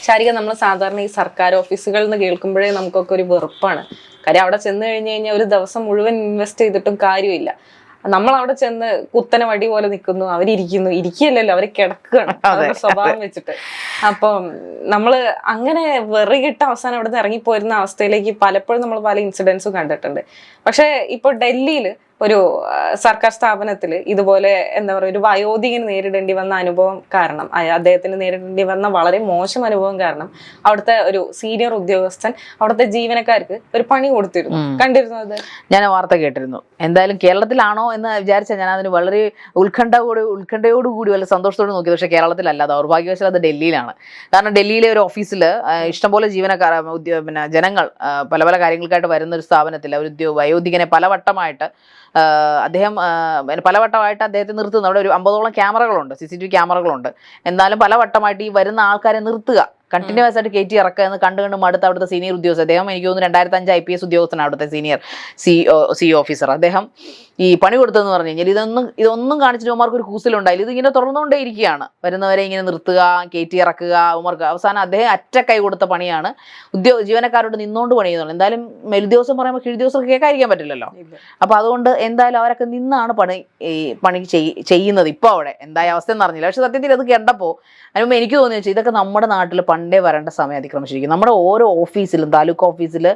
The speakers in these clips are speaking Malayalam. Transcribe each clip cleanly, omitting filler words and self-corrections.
ശാരിക, നമ്മൾ സാധാരണ ഈ സർക്കാർ ഓഫീസുകളിൽ നിന്ന് കേൾക്കുമ്പോഴേ നമുക്കൊക്കെ ഒരു വെറുപ്പാണ്. കാര്യം അവിടെ ചെന്ന് കഴിഞ്ഞ് കഴിഞ്ഞാൽ ഒരു ദിവസം മുഴുവൻ ഇൻവെസ്റ്റ് ചെയ്തിട്ടും കാര്യമില്ല. നമ്മൾ അവിടെ ചെന്ന് കുത്തനെ വടി പോലെ നിൽക്കുന്നു, ഇരിക്കുകയല്ലല്ലോ, അവര് കിടക്കുകയാണ് അവരുടെ സ്വഭാവം വെച്ചിട്ട്. അപ്പം നമ്മള് അങ്ങനെ വെറുകിട്ട് അവസാനം അവിടെ നിന്ന് ഇറങ്ങിപ്പോയിരുന്ന അവസ്ഥയിലേക്ക് പലപ്പോഴും നമ്മൾ പല ഇൻസിഡൻസും കണ്ടിട്ടുണ്ട്. പക്ഷെ ഇപ്പൊ ഡൽഹിയിൽ ഒരു സർക്കാർ സ്ഥാപനത്തിൽ ഇതുപോലെ എന്താ പറയുക, ഒരു വയോധികന് നേരിടേണ്ടി വന്ന അനുഭവം കാരണം, അദ്ദേഹത്തിന് നേരിടേണ്ടി വന്ന വളരെ മോശം അനുഭവം കാരണം അവിടുത്തെ ഒരു സീനിയർ ഉദ്യോഗസ്ഥൻ അവിടുത്തെ ജീവനക്കാർക്ക് ഒരു പണി കൊടുത്തിരുന്നു. കണ്ടിരുന്നു? അത് ഞാൻ വാർത്ത കേട്ടിരുന്നു. എന്തായാലും കേരളത്തിലാണോ എന്ന് വിചാരിച്ചാൽ ഞാൻ അതിന് വളരെ ഉത്കണ്ഠയോടുകൂടി വളരെ സന്തോഷത്തോട് നോക്കിയത്. പക്ഷേ കേരളത്തിലല്ല, ദൗർഭാഗ്യവശാൽ അത് ഡൽഹിയിലാണ്. കാരണം ഡൽഹിയിലെ ഒരു ഓഫീസിൽ ഇഷ്ടംപോലെ ജീവനക്കാർ, ജനങ്ങൾ പല പല കാര്യങ്ങൾക്കായിട്ട് വരുന്ന ഒരു സ്ഥാപനത്തിൽ ഒരു വയോധികനെ പലവട്ടമായിട്ട് അദ്ദേഹത്തെ നിർത്തുന്നു. അവിടെ ഒരു 50ഓളം ക്യാമറകളുണ്ട്, CCTV ക്യാമറകളുണ്ട്. എന്നാലും പലവട്ടമായിട്ട് ഈ വരുന്ന ആൾക്കാരെ നിർത്തുക, കണ്ടിന്യൂസ് ആയിട്ട് കയറ്റി ഇറക്കുക എന്ന് കണ്ട് മടുത്ത അവിടുത്തെ സീനിയർ ഉദ്യോഗസ്ഥർ, അദ്ദേഹം എനിക്ക് തോന്നുന്നു 2005 IPS ഉദ്യോഗസ്ഥനാണ്, അവിടുത്തെ സീനിയർ CEO ഓഫീസർ. അദ്ദേഹം ഈ പണി കൊടുത്തതെന്ന് പറഞ്ഞു കഴിഞ്ഞാൽ ഇതൊന്നും കാണിച്ചിട്ട് ഉമാർക്ക് ഒരു കൂസലുണ്ടായില്ല. ഇതിങ്ങനെ തുറന്നുകൊണ്ടേ ഇരിക്കുകയാണ്, വരുന്നവരെ ഇങ്ങനെ നിർത്തുക, കയറ്റി ഇറക്കുക. ഉമാർക്ക് അവസാനം അദ്ദേഹം അറ്റക്കൈ കൊടുത്ത പണിയാണ് ജീവനക്കാരോട് നിന്നുകൊണ്ട് പണി ചെയ്യുന്നുള്ളൂ. എന്തായാലും മേലുദ്യോഗസ്ഥൻ പറയുമ്പോൾ കീഴുദ്യോഗസ്ഥർക്ക് കേൾക്കാതിരിക്കാൻ പറ്റില്ലല്ലോ. അപ്പൊ അതുകൊണ്ട് എന്തായാലും അവരൊക്കെ നിന്നാണ് പണി ചെയ്യുന്നത്. ഇപ്പൊ അവിടെ എന്തായ അവസ്ഥ എന്ന് അറിഞ്ഞില്ല. പക്ഷെ സത്യത്തിൽ അത് കണ്ടപ്പോൾ അതിനുമ്പോൾ എനിക്ക് തോന്നി വെച്ചാൽ ഇതൊക്കെ നമ്മുടെ നാട്ടിൽ പണ്ടേ വരേണ്ട സമയം അതിക്രമിച്ചിരിക്കും. നമ്മുടെ ഓരോ ഓഫീസിലും, താലൂക്ക് ഓഫീസിൽ,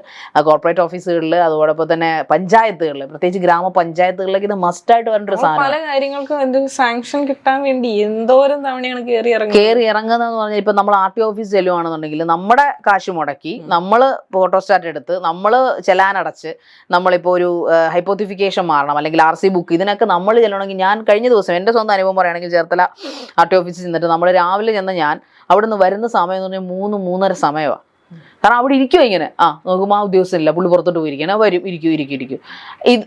കോർപ്പറേറ്റ് ഓഫീസുകളിൽ, അതോടൊപ്പം തന്നെ പഞ്ചായത്തുകളിൽ, പ്രത്യേകിച്ച് ഗ്രാമപഞ്ചായത്തുകളിലേക്ക് ഇത് മസ്റ്റായിട്ട് വരേണ്ട ഒരു സാധനം. പല കാര്യങ്ങൾക്കും സാങ്ഷൻ കിട്ടാൻ വേണ്ടി എന്തോരം തവണയാണ് കയറി ഇറങ്ങുന്നതെന്ന് പറഞ്ഞാൽ ഇപ്പൊ നമ്മൾ RTO ഓഫീസ് ചെല്ലുവാണെന്നുണ്ടെങ്കിൽ നമ്മുടെ കാശ് മുടക്കി, നമ്മൾ ഫോട്ടോസ്റ്റാറ്റ് എടുത്ത്, നമ്മൾ ചെലാനടച്ച്, നമ്മളിപ്പോൾ ഒരു ഹൈപ്പോത്തിഫിക്കേഷൻ മാറണം, അല്ലെങ്കിൽ RC ബുക്ക്, ഇതിനൊക്കെ നമ്മൾ ചെല്ലണമെങ്കിൽ, ഞാൻ കഴിഞ്ഞ ദിവസം എൻ്റെ സ്വന്തം അനുഭവം പറയുകയാണെങ്കിൽ ചേർത്തല RTO ഓഫീസിൽ ചെന്നിട്ട് നമ്മൾ രാവിലെ ചെന്ന ഞാൻ അവിടുന്ന് വരുന്ന സമയം എന്ന് പറഞ്ഞാൽ 3-3:30 സമയമാണ്. കാരണം അവിടെ ഇരിക്കുമോ ഇങ്ങനെ, നോക്കുമ്പോൾ ആ ഉദ്യോഗസ്ഥനില്ല, പുള്ളി പുറത്തോട്ട് പോയിരിക്കണം, വരും, ഇരിക്കും.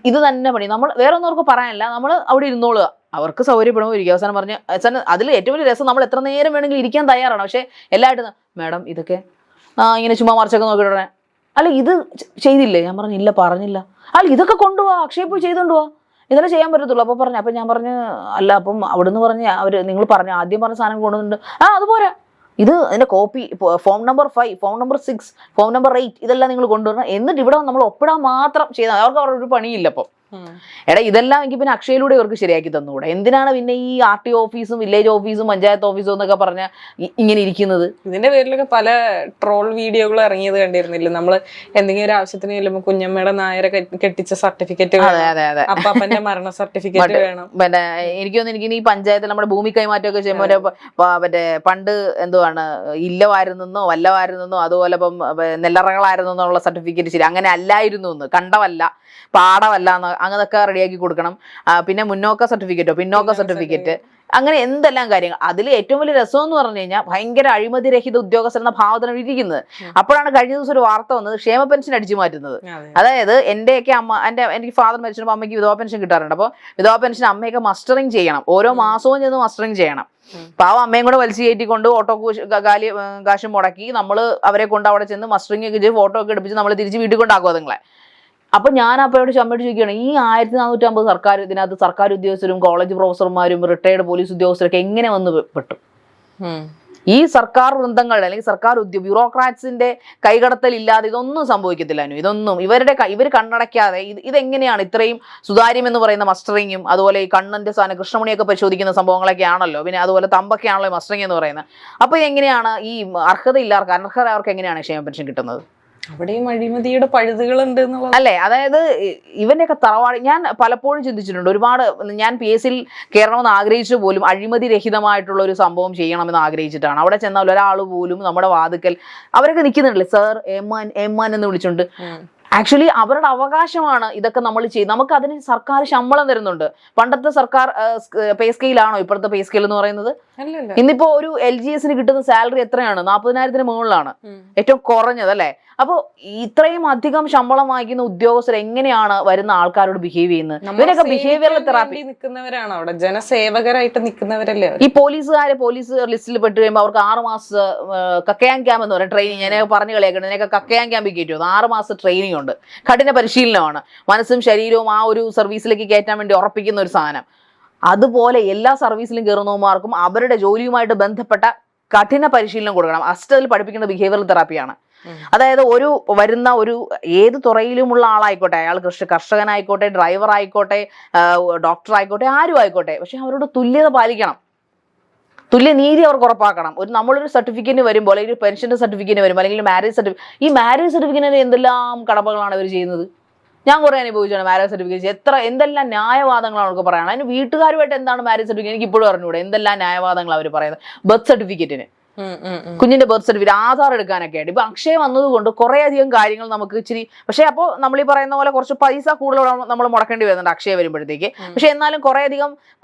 ഇത് തന്നെ പണി. നമ്മൾ വേറെ ഒന്നും അവർക്ക് പറയാനില്ല, നമ്മൾ അവിടെ ഇരുന്നോളുക, അവർക്ക് സൗകര്യപ്പെടുമ്പോൾ ഇരിക്കുക. അവസാനം പറഞ്ഞ് അതിൽ ഏറ്റവും വലിയ രസം, നമ്മൾ എത്ര നേരം വേണമെങ്കിലും ഇരിക്കാൻ തയ്യാറാണ്. പക്ഷേ എല്ലായിട്ടും മാഡം ഇതൊക്കെ ഇങ്ങനെ ചുമ്മാ മറിച്ചൊക്കെ നോക്കിയിടണേ, അല്ല ഇത് ചെയ്തില്ലേ? ഞാൻ പറഞ്ഞു ഇല്ല, പറഞ്ഞില്ല. അല്ല ഇതൊക്കെ കൊണ്ടുപോവാ, അക്ഷയ പോയി ചെയ്തുകൊണ്ട് പോവാ, ഇതെല്ലാം ചെയ്യാൻ പറ്റത്തുള്ളൂ. അപ്പം ഞാൻ പറഞ്ഞു അല്ല, അപ്പം അവിടുന്ന് പറഞ്ഞ് നിങ്ങൾ പറഞ്ഞു ആദ്യം പറഞ്ഞ സാധനം കൊണ്ടുവന്നിട്ടുണ്ട്, അതുപോരാ, ഇതിന്റെ copy, form number 5, form number 6, form number 8, ഇതെല്ലാം നിങ്ങൾ കൊണ്ടുവരണം. എന്നിട്ട് ഇവിടെ നമ്മൾ ഒപ്പിടാൻ മാത്രം ചെയ്താൽ അവർക്ക് അവരുടെ ഒരു പണിയില്ല. അപ്പം ഇതെല്ലാം എനിക്ക് പിന്നെ അക്ഷയയിലൂടെ ഇവർക്ക് ശരിയാക്കി തന്നുകൂടെ? എന്തിനാണ് പിന്നെ ഈ RTO ഓഫീസും വില്ലേജ് ഓഫീസും പഞ്ചായത്ത് ഓഫീസും എന്നൊക്കെ പറഞ്ഞ ഇങ്ങനെ ഇരിക്കുന്നത്? ഇതിന്റെ പേരിലൊക്കെ പല ട്രോൾ വീഡിയോകളും ഇറങ്ങിയത് കണ്ടിരുന്നില്ല? നമ്മള് എന്തെങ്കിലും ഒരു ആവശ്യത്തിന് ചെല്ലുമ്പോൾ കുഞ്ഞമ്മയുടെ നായരെ കെട്ടിച്ച സർട്ടിഫിക്കറ്റ്, അപ്പാപ്പന്റെ മരണ സർട്ടിഫിക്കറ്റ് വേണം. പിന്നെ എനിക്ക് ഈ പഞ്ചായത്തിൽ നമ്മുടെ ഭൂമി കൈമാറ്റമൊക്കെ ചെയ്യുമ്പോൾ മറ്റേ പണ്ട് എന്തുവാണ്, ഇല്ലവായിരുന്നെന്നോ വല്ലവായിരുന്നെന്നോ, അതുപോലെ ഇപ്പം നെല്ലറകളായിരുന്നെന്നുള്ള സർട്ടിഫിക്കറ്റ് ശരി അങ്ങനെ അല്ലായിരുന്നു എന്ന്, കണ്ടവല്ല പാടമല്ല അങ്ങനൊക്കെ റെഡിയാക്കി കൊടുക്കണം. പിന്നെ മുന്നോക്ക സർട്ടിഫിക്കറ്റ്, അങ്ങനെ എന്തെല്ലാം കാര്യങ്ങൾ. അതിൽ ഏറ്റവും വലിയ രസം എന്ന് പറഞ്ഞു കഴിഞ്ഞാൽ ഭയങ്കര അഴിമതി രഹിത ഉദ്യോഗസ്ഥർ എന്ന ഭാവത്തിനാണ് ഇരിക്കുന്നത്. അപ്പോഴാണ് കഴിഞ്ഞ ദിവസം ഒരു വാർത്ത വന്നത്, ക്ഷേമ പെൻഷൻ അടിച്ചു മാറ്റുന്നത്. അതായത് എന്റെയൊക്കെ എനിക്ക് ഫാദർ മരിച്ചപ്പോൾ അമ്മയ്ക്ക് വിധവാ പെൻഷൻ കിട്ടാറുണ്ട്. അപ്പോൾ വിധവാ പെൻഷൻ അമ്മയൊക്കെ മസ്റ്ററിങ് ചെയ്യണം, ഓരോ മാസവും ചെന്ന് മസ്റ്ററിങ് ചെയ്യണം. പാവം അമ്മയും കൂടെ വലിച്ചു കയറ്റിക്കൊണ്ട് ഓട്ടോ കാശ് മുടക്കി നമ്മൾ അവരെ കൊണ്ട് അവിടെ ചെന്ന് മസ്റ്ററിങ് ഒക്കെ ചെയ്ത് ഫോട്ടോ ഒക്കെ എടുപ്പിച്ച് നമ്മൾ തിരിച്ച് വീട്ടിൽ കൊണ്ടാക്കുക അതുങ്ങളെ. അപ്പൊ ഞാൻ അപ്പോഴോട് അമ്മയോട് ചോദിക്കുകയാണ്, ഈ 1450 ഇതിനകത്ത് സർക്കാർ ഉദ്യോഗസ്ഥരും കോളേജ് പ്രൊഫസർമാരും റിട്ടയർഡ് പോലീസ് ഉദ്യോഗസ്ഥരൊക്കെ എങ്ങനെ വന്ന് പെട്ടു? ഈ സർക്കാർ വൃന്ദങ്ങളുടെ അല്ലെങ്കിൽ സർക്കാർ ബ്യൂറോക്രാറ്റ്സിന്റെ കൈകടത്തൽ ഇല്ലാതെ ഇതൊന്നും സംഭവിക്കത്തില്ല. ഇതൊന്നും ഇവർ കണ്ണടയ്ക്കാതെ ഇതെങ്ങനെയാണ് ഇത്രയും സുതാര്യം എന്ന് പറയുന്ന മസ്റ്ററിങ്ങും, അതുപോലെ ഈ കണ്ണന്റെ സാധനം കൃഷ്ണമണിയൊക്കെ പരിശോധിക്കുന്ന സംഭവങ്ങളൊക്കെ ആണല്ലോ, പിന്നെ അതുപോലെ തമ്പൊക്കെ ആണല്ലോ മസ്റ്ററിങ് എന്ന് പറയുന്നത്. അപ്പൊ എങ്ങനെയാണ് ഈ അർഹതയവർക്ക് എങ്ങനെയാണ് ക്ഷേമ പെൻഷൻ കിട്ടുന്നത്? അവിടെയും അഴിമതിയുടെ പഴുതുകളുണ്ട് അല്ലേ? അതായത് ഇവന്റെയൊക്കെ തറവാട് ഞാൻ പലപ്പോഴും ചിന്തിച്ചിട്ടുണ്ട്. ഒരുപാട് ഞാൻ PSC കയറണമെന്ന് ആഗ്രഹിച്ചു പോലും അഴിമതി രഹിതമായിട്ടുള്ള ഒരു സംഭവം ചെയ്യണമെന്ന് ആഗ്രഹിച്ചിട്ടാണ്. അവിടെ ചെന്നാൽ ഒരാൾ പോലും നമ്മുടെ വാതിക്കൽ അവരൊക്കെ നിൽക്കുന്നുണ്ടല്ലേ, സാർ എമ്മാൻ എന്ന് വിളിച്ചുകൊണ്ട്. ആക്ച്വലി അവരുടെ അവകാശമാണ് ഇതൊക്കെ നമ്മൾ ചെയ്ത്. നമുക്ക് അതിന് സർക്കാർ ശമ്പളം തരുന്നുണ്ട്. പണ്ടത്തെ സർക്കാർ പേ സ്കെയിലാണോ ഇപ്പോഴത്തെ പേ സ്കെയിൽ എന്ന് പറയുന്നത്? ഇന്നിപ്പോ ഒരു LGSന് കിട്ടുന്ന സാലറി എത്രയാണ്? 40,000-ന് മുകളിലാണ് ഏറ്റവും കുറഞ്ഞത്, അല്ലേ? അപ്പോൾ ഇത്രയും അധികം ശമ്പളം വാങ്ങിക്കുന്ന ഉദ്യോഗസ്ഥർ എങ്ങനെയാണ് വരുന്ന ആൾക്കാരോട് ബിഹേവ് ചെയ്യുന്നത്? ഇവരൊക്കെ ബിഹേവിയറൽ തെറാപ്പി നിൽക്കുന്നവരാണ്, അവിടെ ജനസേവകരായിട്ട് നിൽക്കുന്നവരല്ലേ. ഈ പോലീസ് ലിസ്റ്റിൽ പെട്ട് കഴിയുമ്പോൾ അവർക്ക് 6 മാസം കക്കയാൻ ക്യാമ്പ് എന്ന് പറയുന്നത് ട്രെയിനിങ്. ഞാൻ പറഞ്ഞു കളിയാക്കണം, ഇതിനൊക്കെ കക്കയാൻ ക്യാമ്പിൽ കയറ്റുമോ? 6 മാസം ട്രെയിനിങ് ഉണ്ട്, കഠിന പരിശീലനമാണ്, മനസ്സും ശരീരവും ആ ഒരു സർവീസിലേക്ക് കയറ്റാൻ വേണ്ടി ഉറപ്പിക്കുന്ന ഒരു സാധനം. അതുപോലെ എല്ലാ സർവീസിലും കയറുന്നവന്മാർക്കും അവരുടെ ജോലിയുമായിട്ട് ബന്ധപ്പെട്ട കഠിന പരിശീലനം കൊടുക്കണം. ഫസ്റ്റ് അതിൽ പഠിപ്പിക്കുന്ന ബിഹേവിയറൽ തെറാപ്പിയാണ്. അതായത് വരുന്ന ഒരു ഏത് തുറയിലുമുള്ള ആളായിക്കോട്ടെ, അയാൾ കർഷകനായിക്കോട്ടെ, ഡ്രൈവർ ആയിക്കോട്ടെ, ഡോക്ടർ ആയിക്കോട്ടെ, ആരും ആയിക്കോട്ടെ, പക്ഷെ അവരോട് തുല്യത പാലിക്കണം, തുല്യനീതി അവർക്ക് ഉറപ്പാക്കണം. നമ്മളൊരു സർട്ടിഫിക്കറ്റിന് വരുമ്പോൾ, അല്ലെങ്കിൽ ഒരു പെൻഷന്റെ സർട്ടിഫിക്കറ്റിന് വരുമ്പോൾ, അല്ലെങ്കിൽ മാരേജ് സർട്ടിഫിക്കറ്റിന് എന്തെല്ലാം കടമകളാണ് അവർ ചെയ്യുന്നത്. ഞാൻ കുറെ അനുഭവിച്ചാണ് മാരേജ് സർട്ടിഫിക്കറ്റ്. എന്തെല്ലാം ന്യായവാദങ്ങളാണ് അവർക്ക് പറയാനുള്ളത്. അതിന് വീട്ടുകാരുമായിട്ട് എന്താണ് മാരേജ് സർട്ടിഫിക്കറ്റ് എനിക്ക് ഇപ്പോഴും അറിഞ്ഞൂടെ, എന്തെല്ലാം ന്യായവാദങ്ങൾ അവർ പറയുന്നത്. ബർത്ത് സർട്ടിഫിക്കറ്റിന്, കുഞ്ഞിന്റെ ബർത്ത് സർട്ടിഫിക്കറ്റ്, ആധാർ എടുക്കാനൊക്കെ ആയിട്ട് ഇപ്പൊ അക്ഷയ വന്നതുകൊണ്ട് കുറെ അധികം കാര്യങ്ങൾ നമുക്ക് ഇച്ചിരി, പക്ഷെ അപ്പോൾ നമ്മൾ ഈ പറയുന്ന പോലെ കുറച്ച് പൈസ കൂടുതൽ നമ്മൾ മുടക്കേണ്ടി വരുന്നുണ്ട് അക്ഷയ വരുമ്പോഴത്തേക്ക്. പക്ഷെ എന്നാലും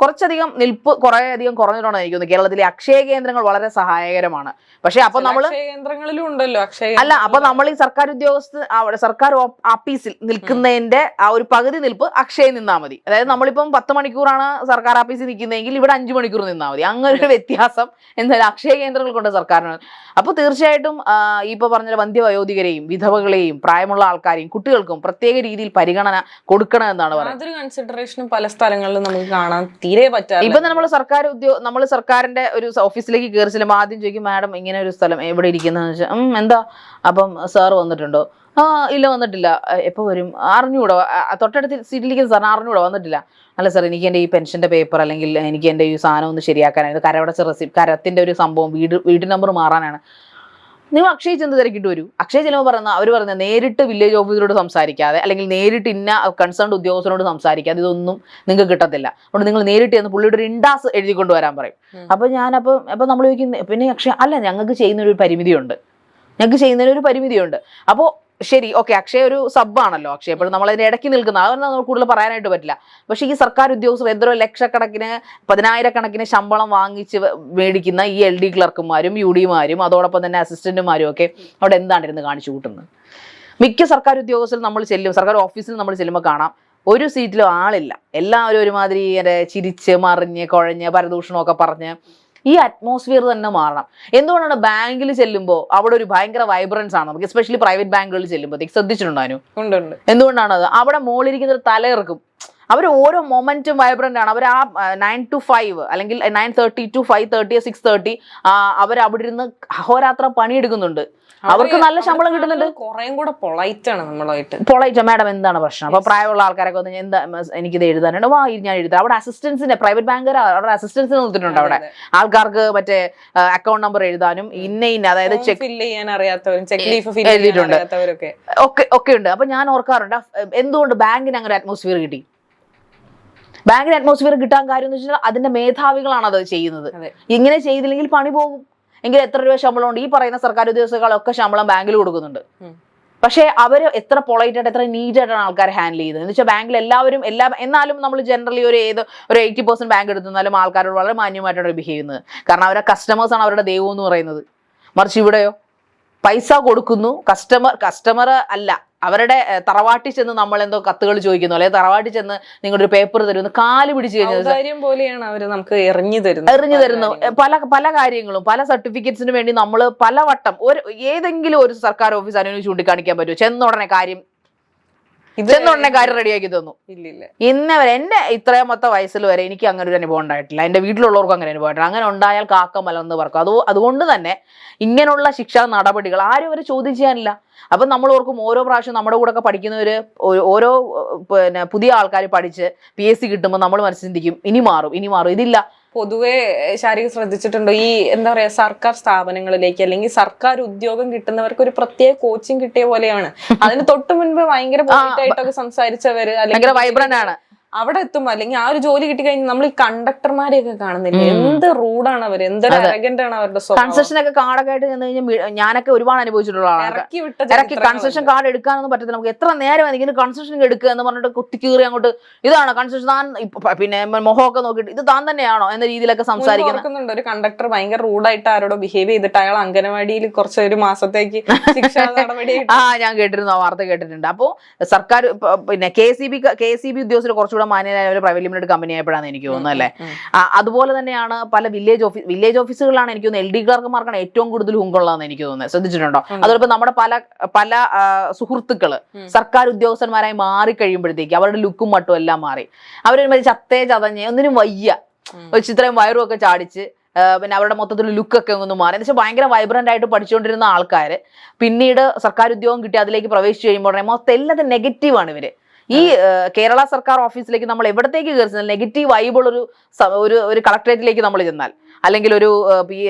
കുറച്ചധികം നിൽപ്പ് കുറേയധികം കുറഞ്ഞിട്ടാണ് എനിക്ക് തോന്നുന്നത്. കേരളത്തിലെ അക്ഷയ കേന്ദ്രങ്ങൾ വളരെ സഹായകരമാണ്. പക്ഷെ അപ്പൊ നമ്മള് കേന്ദ്രങ്ങളിലും ഉണ്ടല്ലോ അക്ഷയ. അല്ല, അപ്പൊ നമ്മൾ ഈ സർക്കാർ സർക്കാർ ഓഫീസിൽ നിൽക്കുന്നതിന്റെ ആ ഒരു പകുതി നിൽപ്പ് അക്ഷയ നിന്നാ മതി. അതായത് നമ്മളിപ്പം 10 മണിക്കൂറാണ് സർക്കാർ ഓഫീസിൽ നിൽക്കുന്നതെങ്കിൽ ഇവിടെ 5 മണിക്കൂർ നിന്നാ മതി. അങ്ങനെ ഒരു വ്യത്യാസം എന്തായാലും അക്ഷയ കേന്ദ്രങ്ങൾ കൊണ്ട് സർക്കാരിന്. അപ്പൊ തീർച്ചയായിട്ടും ഇപ്പൊ പറഞ്ഞ വന്ധ്യവയോധികരെയും വിധവകളെയും പ്രായമുള്ള ആൾക്കാരെയും കുട്ടികൾക്കും പ്രത്യേക രീതിയിൽ പരിഗണന കൊടുക്കണം എന്നാണ് പറയുന്നത്. അതൊരു കൺസിഡറേഷനും പല സ്ഥലങ്ങളിലും നമുക്ക് കാണാൻ തീരെ പറ്റാറില്ല. ഇപ്പൊ നമ്മൾ സർക്കാരിന്റെ ഒരു ഓഫീസിലേക്ക് കയറി ചെല്ലുമ്പോൾ ആദ്യം ചോദിക്കും, മാഡം ഇങ്ങനെ ഒരു സ്ഥലം എവിടെ ഇരിക്കുന്നതെന്ന് വെച്ചാൽ എന്താ, അപ്പം സാർ വന്നിട്ടുണ്ടോ? ഇല്ല വന്നിട്ടില്ല. എപ്പോൾ വരും? അറിഞ്ഞുകൂടോ? തൊട്ടടുത്ത് സീറ്റിലിരിക്കുന്ന സാറിന് അറിഞ്ഞുകൂടോ? വന്നിട്ടില്ല. അല്ല സാർ, എനിക്ക് എൻ്റെ ഈ പെൻഷൻ്റെ പേപ്പർ, അല്ലെങ്കിൽ എനിക്ക് എൻ്റെ ഈ സാധനം ഒന്ന് ശരിയാക്കാനാണ്, കരവടച്ച റെസിപ്റ്റ്, കരത്തിൻ്റെ ഒരു സംഭവം, വീട് നമ്പർ മാറാനാണ്. നിങ്ങൾ അക്ഷയ ചെന്ന് തിരക്കിട്ട് വരൂ. അക്ഷയ ചെല്ലുമ്പോൾ അവർ പറയുന്നത് നേരിട്ട് വില്ലേജ് ഓഫീസറോട് സംസാരിക്കാതെ, അല്ലെങ്കിൽ നേരിട്ട് ഇന്ന കൺസേൺഡ് ഉദ്യോഗസ്ഥനോട് സംസാരിക്കാതെ ഇതൊന്നും നിങ്ങൾക്ക് കിട്ടത്തില്ല. അതുകൊണ്ട് നിങ്ങൾ നേരിട്ട് ചെന്ന് പുള്ളിയുടെ ഒരു ഇൻഡാസ് എഴുതിക്കൊണ്ട് വരാൻ പറയും. അപ്പൊ അപ്പൊ നമ്മൾ ചോദിക്കുന്നത്, പിന്നെ അക്ഷയ അല്ല, ഞങ്ങൾക്ക് ചെയ്യുന്നൊരു പരിമിതിയുണ്ട്. അപ്പോൾ ശരി, ഓക്കെ, അക്ഷയ ഒരു സബ്ബാണല്ലോ. അക്ഷയ എപ്പോഴും നമ്മളതിന് ഇടയ്ക്ക് നിൽക്കുന്ന, അതൊന്നും നമുക്ക് കൂടുതൽ പറയാനായിട്ട് പറ്റില്ല. പക്ഷേ ഈ സർക്കാർ ഉദ്യോഗസ്ഥർ എത്രയോ ലക്ഷക്കണക്കിന് 10,000 ശമ്പളം വാങ്ങിച്ച് മേടിക്കുന്ന ഈ LD ക്ലർക്കുമാരും UD-മാരും അതോടൊപ്പം തന്നെ അസിസ്റ്റന്റുമാരും ഒക്കെ അവിടെ എന്താണ്ടിരുന്ന് കാണിച്ചു കൂട്ടുന്നത്. മിക്ക സർക്കാർ ഉദ്യോഗസ്ഥരും നമ്മൾ സർക്കാർ ഓഫീസിൽ നമ്മൾ ചെല്ലുമ്പോൾ കാണാം, ഒരു സീറ്റിലും ആളില്ല. എല്ലാവരും ഒരുമാതിരി ചിരിച്ച് മറിഞ്ഞ് കുഴഞ്ഞ് പരദൂഷണമൊക്കെ പറഞ്ഞ് ഈ അറ്റ്മോസ്ഫിയർ തന്നെ മാറണം. എന്തുകൊണ്ടാണ് ബാങ്കിൽ ചെല്ലുമ്പോൾ അവിടെ ഒരു ഭയങ്കര വൈബ്രൻസ് ആണ് നമുക്ക്, എസ്പെഷ്യലി പ്രൈവറ്റ് ബാങ്കുകളിൽ ചെല്ലുമ്പോഴത്തേക്ക് ശ്രദ്ധിച്ചിട്ടുണ്ടായിരുന്നു. എന്തുകൊണ്ടാണത്? അവിടെ മോളിരിക്കുന്ന തലയിറക്കും. അവർ ഓരോ മൊമെന്റും വൈബ്രന്റ് ആണ്. അവർ ആ 9 to 5 അല്ലെങ്കിൽ 9:30 to 5:30 6:30 അവർ അവിടെ ഇരുന്ന് അഹോരാത്രം പണിയെടുക്കുന്നുണ്ട്. അവർക്ക് നല്ല ശമ്പളം കിട്ടുന്നുണ്ട്. പൊളൈറ്റ് മാഡം എന്താണ് പ്രശ്നം? അപ്പൊ പ്രായമുള്ള ആൾക്കാരൊക്കെ വന്ന് എന്താ എനിക്കിത് എഴുതാനുണ്ട്, ഞാൻ എഴുതാം. അവിടെ അസിസ്റ്റൻസിന്റെ പ്രൈവറ്റ് ബാങ്കർ അവിടെ അസിസ്റ്റൻസിന് നിർത്തിയിട്ടുണ്ട്. അവിടെ ആൾക്കാർക്ക് മറ്റേ അക്കൗണ്ട് നമ്പർ എഴുതാനും ഇന്ന അതായത് ചെക്ക് ഫില്ല് ചെയ്യാൻ അറിയാത്തവരും എഴുതിയിട്ടുണ്ട് ഒക്കെ ഉണ്ട്. അപ്പൊ ഞാൻ ഓർക്കാറുണ്ട്, എന്തുകൊണ്ട് ബാങ്കിന് അങ്ങനെ അറ്റ്മോസ്ഫിയർ കിട്ടി? ബാങ്കിന് അറ്റ്മോസ്ഫിയർ കിട്ടാൻ കാര്യം എന്ന് വെച്ചാൽ അതിന്റെ മേധാവികളാണ് അത് ചെയ്യുന്നത്. ഇങ്ങനെ ചെയ്തില്ലെങ്കിൽ പണി പോകും. എങ്കിൽ എത്ര രൂപ ശമ്പളം ഉണ്ട്? ഈ പറയുന്ന സർക്കാർ ഉദ്യോഗസ്ഥകളൊക്കെ ശമ്പളം ബാങ്കിൽ കൊടുക്കുന്നുണ്ട്. പക്ഷേ അവർ എത്ര പൊളൈറ്റ് ആയിട്ട്, എത്ര നീറ്റ് ആയിട്ടാണ് ആൾക്കാരെ ഹാൻഡിൽ ചെയ്യുന്നത്. എന്ന് വെച്ചാൽ ബാങ്കിൽ എന്നാലും നമ്മൾ ജനറലി ഒരു 80% ബാങ്ക് എടുത്താലും ആൾക്കാരോട് വളരെ മാന്യമായിട്ടാണ് ബിഹേവ് ചെയ്യുന്നത്. കാരണം അവരുടെ കസ്റ്റമേഴ്സാണ് അവരുടെ ദൈവം എന്ന് പറയുന്നത്. മറിച്ച് ഇവിടെയോ പൈസ കൊടുക്കുന്നു, കസ്റ്റമർ അല്ല. അവരുടെ തറവാട്ടിൽ ചെന്ന് നമ്മൾ എന്തോ കത്തുകൾ ചോദിക്കുന്നു, അല്ലെങ്കിൽ തറവാട്ടിൽ ചെന്ന് നിങ്ങളൊരു പേപ്പർ തരുന്നു, കാല് പിടിച്ച് കഴിഞ്ഞാൽ പോലെയാണ് അവര് നമുക്ക് എറിഞ്ഞു തരുന്നു. പല കാര്യങ്ങളും, പല സർട്ടിഫിക്കറ്റ്സിന് വേണ്ടി നമ്മൾ പലവട്ടം ഏതെങ്കിലും ഒരു സർക്കാർ ഓഫീസ് അനുവിന് ചൂണ്ടിക്കാണിക്കാൻ പറ്റുമോ? ചെന്നുടനെ കാര്യം റെഡിയാക്കി തന്നു. ഇന്നവരെ എന്റെ ഇത്രയാമത്തെ വയസ്സിൽ വരെ എനിക്ക് അങ്ങനെ ഒരു അനുഭവം ഉണ്ടായിട്ടില്ല. എന്റെ വീട്ടിലുള്ളവർക്കും അങ്ങനെ അനുഭവം ആയിട്ടില്ല. അങ്ങനെ ഉണ്ടായാൽ കാക്ക മലർന്ന് പറക്കും. അതുകൊണ്ട് തന്നെ ഇങ്ങനെയുള്ള ശിക്ഷാ നടപടികൾ ആരും അവർ ചോദ്യം ചെയ്യാനില്ല. അപ്പൊ നമ്മൾ ഓർക്കും, ഓരോ പ്രാവശ്യം നമ്മുടെ കൂടെ ഒക്കെ പഠിക്കുന്നവര് ഓരോ പുതിയ ആൾക്കാർ പഠിച്ച് PSC കിട്ടുമ്പോൾ നമ്മൾ മനസ്സിൽ ചിന്തിക്കും, ഇനി മാറും. ഇതില്ല. പൊതുവെ ശാരീരിക ശ്രദ്ധിച്ചിട്ടുണ്ടോ, ഈ എന്താ പറയാ സർക്കാർ സ്ഥാപനങ്ങളിലേക്ക് അല്ലെങ്കിൽ സർക്കാർ ഉദ്യോഗം കിട്ടുന്നവർക്ക് ഒരു പ്രത്യേക കോച്ചിങ് കിട്ടിയ പോലെയാണ്. അതിന് തൊട്ട് മുൻപ് ഭയങ്കര പോയിട്ടായിട്ടൊക്കെ സംസാരിച്ചവര് അല്ലെങ്കിൽ വൈബ്രന്റ് ആണ്. അവിടെ എത്തുമ്പോ അല്ലെങ്കിൽ ആ ഒരു ജോലി കിട്ടി കഴിഞ്ഞാൽ നമ്മൾ ഈ കണ്ടക്ടർമാരെയൊക്കെ കാണുന്നില്ല, എന്ത് റൂഡാണ് അവർ, എന്തൊരു അരഗന്റ് ആണ് അവരുടെ. കൺസെഷൻ ഒക്കെ കാർഡൊക്കെ ആയിട്ട് ചെന്ന് കഴിഞ്ഞാൽ ഞാനൊക്കെ ഒരുപാട് അനുഭവിച്ചിട്ടുള്ള ആളാണ്. കൺസെഷൻ കാർഡ് എടുക്കാനൊന്നും പറ്റത്തില്ല. നമുക്ക് എത്ര നേരം എനിക്ക് കൺസെഷൻ എടുക്കുക എന്ന് പറഞ്ഞിട്ട് കുത്തിക്കീറി അങ്ങോട്ട് ഇതാണ് കൺസെഷൻ താൻ, പിന്നെ മുഖമൊക്കെ നോക്കിയിട്ട് ഇത് താൻ തന്നെയാണോ എന്ന രീതിയിലൊക്കെ സംസാരിക്കുന്നുണ്ട്. ഒരു കണ്ടക്ടർ ഭയങ്കര റൂഡായിട്ട് ആരോടോ ബിഹേവ് ചെയ്തിട്ട് അയാൾ അംഗനവാടിയിൽ ഒരു മാസത്തേക്ക് ശിക്ഷാ നടപടി ഞാൻ കേട്ടിരുന്നു, ആ വാർത്ത കേട്ടിട്ടുണ്ട്. അപ്പോ സർക്കാർ പിന്നെ KCB ഉദ്യോഗസ്ഥർ കുറച്ചുകൂടെ മാന്യനായ ഒരു പ്രൈവറ്റ് ലിമിറ്റഡ് കമ്പനി ആയപ്പോഴാണ് എനിക്ക് തോന്നുന്നത് അല്ലേ. അതുപോലെ തന്നെയാണ് പല വില്ലേജ് ഓഫീസുകളിലാണ് എനിക്ക് തോന്നുന്നത് LD ക്ലർക്കുമാർക്കാണ് ഏറ്റവും കൂടുതൽ ഹുങ്കുള്ളതെന്ന് എനിക്ക് തോന്നുന്നത്. ശ്രദ്ധിച്ചിട്ടുണ്ടോ? അതോടൊപ്പം നമ്മുടെ പല സുഹൃത്തുക്കള് സർക്കാർ ഉദ്യോഗസ്ഥന്മാരായി മാറിക്കഴിയുമ്പോഴത്തേക്ക് അവരുടെ ലുക്കും മട്ടും എല്ലാം മാറി. അവരൊരു ചത്തേ ചതഞ്ഞ് ഒന്നിനും വയ്യ, ഇത്രയും വയറും ഒക്കെ ചാടിച്ച് പിന്നെ അവരുടെ മൊത്തത്തിൽ ലുക്കൊക്കെ ഒന്ന് മാറി. എന്ന് വെച്ചാൽ ഭയങ്കര വൈബ്രന്റ് ആയിട്ട് പഠിച്ചുകൊണ്ടിരുന്ന ആൾക്കാർ പിന്നീട് സർക്കാർ ഉദ്യോഗം കിട്ടി അതിലേക്ക് പ്രവേശിച്ചു കഴിയുമ്പോൾ മൊത്തം എല്ലാതും നെഗറ്റീവാണ് ഇവര്. ഈ കേരള സർക്കാർ ഓഫീസിലേക്ക് നമ്മൾ എവിടത്തേക്ക് കയറുന്നത് നെഗറ്റീവ് വൈബുള്ള ഒരു കളക്ടറേറ്റിലേക്ക് നമ്മൾ ചെന്നാൽ, അല്ലെങ്കിൽ ഒരു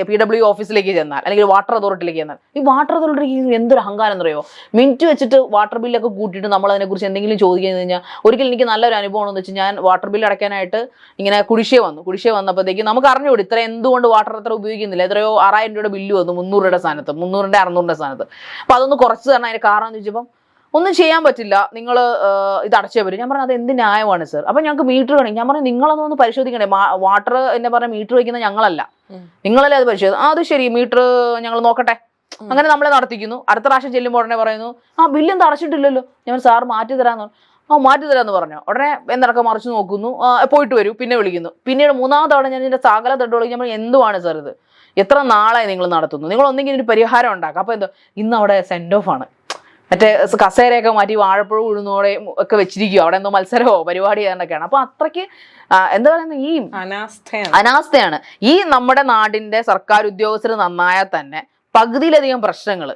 PW ഓഫീസിലേക്ക് ചെന്നാൽ, അല്ലെങ്കിൽ വാട്ടർ അതോറിറ്റിയിലേക്ക് ചെന്നാൽ, ഈ വാട്ടർ അതോറിറ്റിക്ക് എന്തൊരു അഹങ്കാരം എന്നറിയോ? മിനിറ്റ് വെച്ചിട്ട് വാട്ടർ ബില്ലൊക്കെ കൂട്ടിയിട്ട് നമ്മൾ അതിനെക്കുറിച്ച് എന്തെങ്കിലും ചോദിക്കുന്നത് കഴിഞ്ഞാൽ, ഒരിക്കലും എനിക്ക് നല്ലൊരു അനുഭവം എന്ന് വെച്ചാൽ, ഞാൻ വാട്ടർ ബില്ല് അടയ്ക്കാനായിട്ട് ഇങ്ങനെ കുടിശ്ശിക വന്നപ്പോഴത്തേക്ക് നമുക്ക് അറിഞ്ഞുകൂടി ഇത്ര എന്തുകൊണ്ട് വാട്ടർ അത്ര ഉപയോഗിക്കുന്നില്ല, എത്രയോ 6000 രൂപയുടെ ബില്ല് വന്നു 300 രൂപയുടെ സ്ഥാനത്ത്, 300ന്റെ 600ന്റെ സ്ഥാനത്ത്. അപ്പോൾ അതൊന്ന് കുറച്ച് തരണം. അതിന് കാരണം എന്ന് ചോദിച്ചപ്പം ഒന്നും ചെയ്യാൻ പറ്റില്ല, നിങ്ങൾ ഇത് അടച്ചേ പറ്റും. ഞാൻ പറഞ്ഞു അത് എന്ത് ന്യായമാണ് സർ, അപ്പം ഞങ്ങൾക്ക് മീറ്റർ വേണം. ഞാൻ പറഞ്ഞു നിങ്ങളതൊന്ന് പരിശോധിക്കണേ, വാട്ടർ എന്നെ പറഞ്ഞ മീറ്റർ വയ്ക്കുന്ന ഞങ്ങളല്ല, നിങ്ങളല്ലേ അത് പരിശോധിക്കും. അത് ശരി, മീറ്റർ ഞങ്ങൾ നോക്കട്ടെ. അങ്ങനെ നമ്മളെ നടത്തിക്കുന്നു. അടുത്ത പ്രാവശ്യം ചെല്ലുമ്പോൾ ഉടനെ പറയുന്നു ബില്ല് എന്താ അടച്ചിട്ടില്ലല്ലോ. ഞാൻ സാർ മാറ്റി തരാമെന്ന് പറഞ്ഞു. മാറ്റി തരാമെന്ന് പറഞ്ഞു. ഉടനെ എന്തൊക്കെ മറിച്ച് നോക്കുന്നു, പോയിട്ട് വരൂ, പിന്നെ വിളിക്കുന്നു. പിന്നീട് 3ാമത് തവണ ഞാൻ ഇതിൻ്റെ സകല തട്ട് വിളിക്കും. നമ്മൾ എന്തുവാണ് സാർ ഇത്, എത്ര നാളായി നിങ്ങൾ നടത്തുന്നു, നിങ്ങൾ ഒന്നെങ്കിൽ ഒരു പരിഹാരം ഉണ്ടാക്കുക. അപ്പോൾ എന്തോ ഇന്ന് അവിടെ സെൻഡ് ഓഫ് ആണ്, മറ്റേ കസേരയൊക്കെ മാറ്റി വാഴപ്പഴം ഉഴുന്നോടെ ഒക്കെ വെച്ചിരിക്കുക, അവിടെ എന്തോ മത്സരമോ പരിപാടി ചെയ്യാനൊക്കെയാണ്. അപ്പൊ അത്രയ്ക്ക് എന്താ പറയുന്നത്, ഈ അനാസ്ഥയാണ്. ഈ നമ്മുടെ നാടിന്റെ സർക്കാർ ഉദ്യോഗസ്ഥർ നന്നായാൽ തന്നെ പകുതിയിലധികം പ്രശ്നങ്ങൾ,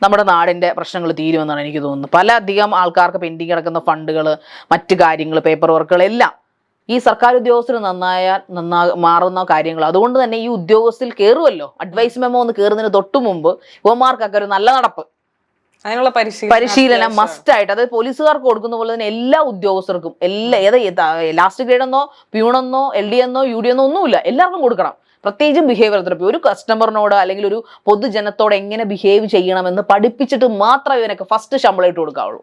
നമ്മുടെ നാടിന്റെ പ്രശ്നങ്ങൾ തീരുമെന്നാണ് എനിക്ക് തോന്നുന്നത്. പല അധികം ആൾക്കാർക്ക് പെൻഡിങ് കിടക്കുന്ന ഫണ്ടുകൾ, മറ്റു കാര്യങ്ങൾ, പേപ്പർ വർക്കുകൾ എല്ലാം ഈ സർക്കാർ ഉദ്യോഗസ്ഥർ നന്നായാൽ മാറുന്ന കാര്യങ്ങൾ. അതുകൊണ്ട് തന്നെ ഈ ഉദ്യോഗസ്ഥരിൽ കയറുമല്ലോ, അഡ്വൈസ് മെമ്മോ ഒന്ന് കയറുന്നതിന് തൊട്ടു മുമ്പ് യുവമാർക്കൊക്കെ ഒരു നല്ല നടപ്പ്, അതിനുള്ള പരിശീലനം മസ്റ്റ് ആയിട്ട്, അതായത് പോലീസുകാർക്ക് കൊടുക്കുന്ന പോലെ തന്നെ എല്ലാ ഉദ്യോഗസ്ഥർക്കും, ലാസ്റ്റ് ഗ്രേഡ് എന്നോ പ്യൂണെന്നോ LD എന്നോ UD എന്നോ ഒന്നുമില്ല, എല്ലാവർക്കും കൊടുക്കണം. പ്രത്യേകിച്ചും ബിഹേവിയർ തെറപ്പി. ഒരു കസ്റ്റമറിനോട് അല്ലെങ്കിൽ ഒരു പൊതുജനത്തോട് എങ്ങനെ ബിഹേവ് ചെയ്യണമെന്ന് പഠിപ്പിച്ചിട്ട് മാത്രമേ ഇവനൊക്കെ ഫസ്റ്റ് ശമ്പളം ഇട്ട് കൊടുക്കാവുള്ളൂ.